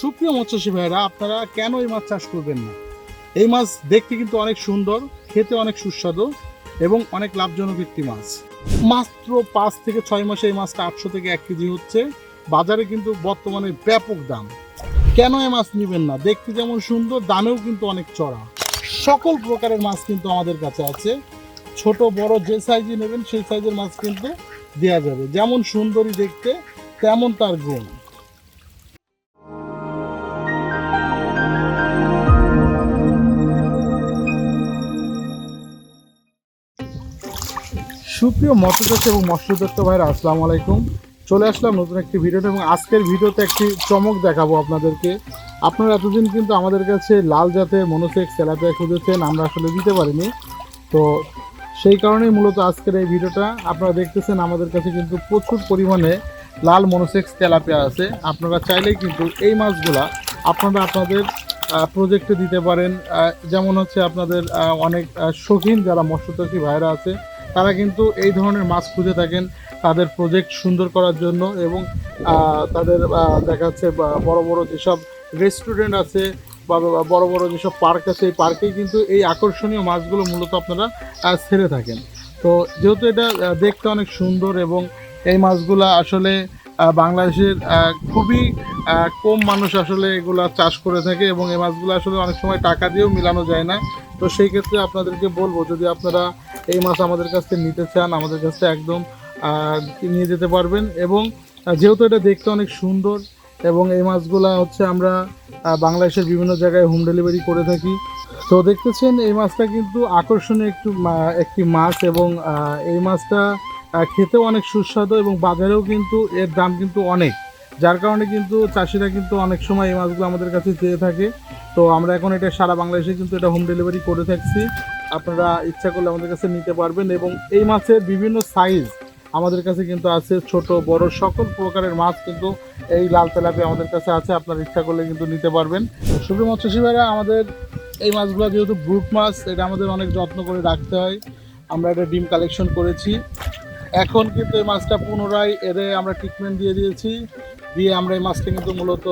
সুপ্রিয় মৎস্যজীবী ভাইরা, আপনারা কেন এই মাছ চাষ করবেন না? এই মাছ দেখতে কিন্তু অনেক সুন্দর, খেতে অনেক সুস্বাদু এবং অনেক লাভজনক একটি মাছ। মাত্র 5 থেকে 6 মাসে এই মাছটা 800 থেকে 1 কেজি হচ্ছে। বাজারে কিন্তু বর্তমানে ব্যাপক দাম। কেন এই মাছ নেবেন না? দেখতে যেমন সুন্দর, দামেও কিন্তু অনেক চড়া। সকল প্রকারের মাছ কিন্তু আমাদের কাছে আছে। ছোট বড় যে সাইজে নেবেন সেই সাইজের মাছ কিন্তু দেওয়া যাবে। যেমন সুন্দরী দেখতে তেমন তার গুণ। সুপ্রিয় মৎস্যচাষী এবং মৎস্যদত্ত ভাইরা, আসসালামু আলাইকুম। চলে আসলাম নতুন একটি ভিডিওতে এবং আজকের ভিডিওতে একটি চমক দেখাবো আপনাদেরকে। আপনারা এতদিন কিন্তু আমাদের কাছে লাল জাতের মনোসেক্স তেলাপিয়া খুঁজেছেন, আমরা আসলে দিতে পারিনি। তো সেই কারণেই মূলত আজকের এই ভিডিওটা আপনারা দেখতেছেন। আমাদের কাছে কিন্তু প্রচুর পরিমাণে লাল মনোসেক্স তেলাপিয়া আছে। আপনারা চাইলেই কিন্তু এই মাছগুলা আপনারা আপনাদের প্রজেক্টে দিতে পারেন। যেমন হচ্ছে আপনাদের অনেক শৌখিন যারা মৎস্যচাষী ভাইরা আছে, তারা কিন্তু এই ধরনের মাছ খুঁজে থাকেন তাদের প্রজেক্ট সুন্দর করার জন্য। এবং তাদের দেখা যাচ্ছে বড় বড় যেসব রেস্টুরেন্ট আছে বা বড় বড় যেসব পার্ক আছে, এই পার্কেই কিন্তু এই আকর্ষণীয় মাছগুলো মূলত আপনারা ছেড়ে থাকেন। তো যেহেতু এটা দেখতে অনেক সুন্দর এবং এই মাছগুলো আসলে বাংলাদেশের খুবই কম মানুষ আসলে এগুলা চাষ করে থাকে এবং এই মাছগুলো আসলে অনেক সময় টাকা দিয়েও মিলানো যায় না। তো সেই ক্ষেত্রে আপনাদেরকে বলবো, যদি আপনারা এই মাছ আমাদের কাছ থেকে নিতে চান, আমাদের কাছ থেকে একদম নিয়ে যেতে পারবেন। এবং যেহেতু এটা দেখতে অনেক সুন্দর এবং এই মাছগুলা হচ্ছে আমরা বাংলাদেশের বিভিন্ন জায়গায় হোম ডেলিভারি করে থাকি। তো দেখতেছেন এই মাছটা কিন্তু আকর্ষণীয় একটি মাছ এবং এই মাছটা খেতেও অনেক সুস্বাদু এবং বাজারেও কিন্তু এর দাম কিন্তু অনেক, যার কারণে কিন্তু চাষিরা কিন্তু অনেক সময় এই মাছগুলো আমাদের কাছে চেয়ে থাকে। তো আমরা এখন এটা সারা বাংলাদেশে কিন্তু এটা হোম ডেলিভারি করে থাকছি। আপনারা ইচ্ছা করলে আমাদের কাছে নিতে পারবেন এবং এই মাছের বিভিন্ন সাইজ আমাদের কাছে কিন্তু আছে, ছোট বড় সকল প্রকারের মাছ কিন্তু এই লাল তেলাপিয়া আমাদের কাছে আছে। আপনারা ইচ্ছা করলে কিন্তু নিতে পারবেন। সুপ্রিয় মৎস্যজীবী ভাইরা, আমাদের এই মাছগুলো যেহেতু ব্রুট মাছ, এটা আমাদের অনেক যত্ন করে রাখতে হয়। আমরা এটা ডিম কালেকশন করেছি। এখন কিন্তু এই মাছটা পুনরায় এরে আমরা ট্রিটমেন্ট দিয়েছি। আমরা এই মাছটা কিন্তু মূলত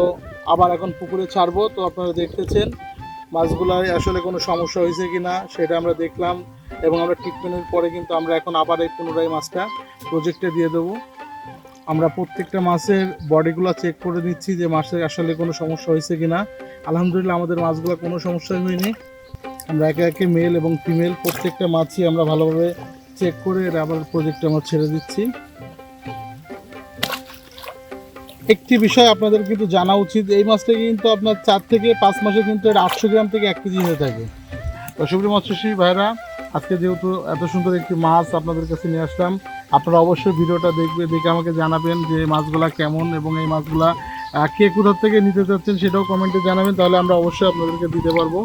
আবার এখন পুকুরে ছাড়বো। তো আপনারা দেখতেছেন মাছগুলোয় আসলে কোনো সমস্যা হয়েছে কি না সেটা আমরা দেখলাম এবং আমরা ট্রিটমেন্টের পরে কিন্তু আমরা এখন আবার এই পুনরায় মাছটা প্রজেক্টে দিয়ে দেবো। আমরা প্রত্যেকটা মাছের বডিগুলো চেক করে দিচ্ছি যে মাছের আসলে কোনো সমস্যা হয়েছে কি না। আলহামদুলিল্লাহ আমাদের মাছগুলো কোনো সমস্যাই হয়নি। আমরা একে একে মেল এবং ফিমেল প্রত্যেকটা মাছই আমরা ভালোভাবে চেক করে এর আবার প্রজেক্টে আমরা ছেড়ে দিচ্ছি। একটি বিষয় আপনাদের কিন্তু জানা উচিত, এই মাছটা কিন্তু আপনার 4 থেকে 5 মাসে কিন্তু এর 800 গ্রাম থেকে 1 কেজি হয়ে থাকে। তো সুপ্রিয় মৎস্যজীবী ভাইরা, আজকে যেহেতু এত সুন্দর একটি মাছ আপনাদের কাছে নিয়ে আসলাম, আপনারা অবশ্যই ভিডিওটা দেখে আমাকে জানাবেন যে এই মাছগুলা কেমন এবং এই মাছগুলা কে কোথা থেকে নিতে চাচ্ছেন সেটাও কমেন্টে জানাবেন, তাহলে আমরা অবশ্যই আপনাদেরকে দিতে পারবো।